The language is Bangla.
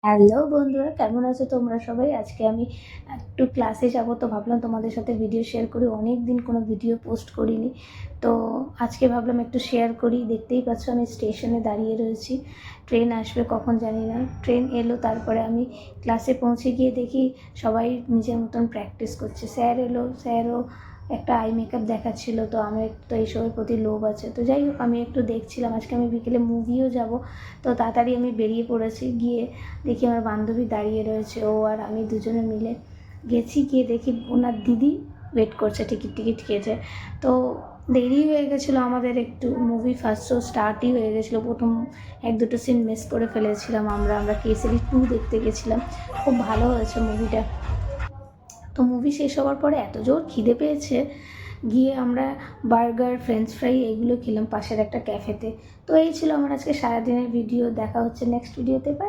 হ্যালো বন্ধুরা, কেমন আছো তোমরা সবাই? আজকে আমি একটু ক্লাসে যাব, তো ভাবলাম তোমাদের সাথে ভিডিও শেয়ার করি। অনেক দিন কোনো ভিডিও পোস্ট করিনি, তো আজকে ভাবলাম একটু শেয়ার করি। দেখতেই পাচ্ছ আমি স্টেশনে দাঁড়িয়ে রয়েছি, ট্রেন আসবে কখন জানি না। ট্রেন এলো, তারপরে আমি ক্লাসে পৌঁছে গিয়ে দেখি সবাই নিজের মতন প্র্যাকটিস করছে। স্যার এলো, স্যারও একটা আই মেকআপ দেখাচ্ছিলো, তো আমার একটু এইসবের প্রতি লোভ আছে। তো যাই হোক, আমি একটু দেখছিলাম। আজকে আমি বিকেলে মুভিও যাব, তো তাড়াতাড়ি আমি বেরিয়ে পড়েছি। গিয়ে দেখি আমার বান্ধবী দাঁড়িয়ে রয়েছে, ও আর আমি দুজনে মিলে গেছি। গিয়ে দেখি ওনার দিদি ওয়েট করছে, টিকিট কেটে। তো দেরি হয়ে গেছিলো আমাদের একটু। মুভি ফার্স্ট শো স্টার্টই হয়ে গেছিলো। প্রথম এক দুটো সিন মিস করে ফেলেছিলাম। আমরা কেসরি 2 দেখতে গেছিলাম। খুব ভালো হয়েছে মুভিটা। তো মুভি শেষ হওয়ার পরে এত জোর খিদে পেয়েছে, গিয়ে আমরা বার্গার, ফ্রেঞ্চ ফ্রাই এগুলো খেলাম পাশের একটা ক্যাফেতে। তো এই ছিল আমার আজকে সারাদিনের ভিডিও। দেখা হচ্ছে নেক্সট ভিডিওতে। বাই।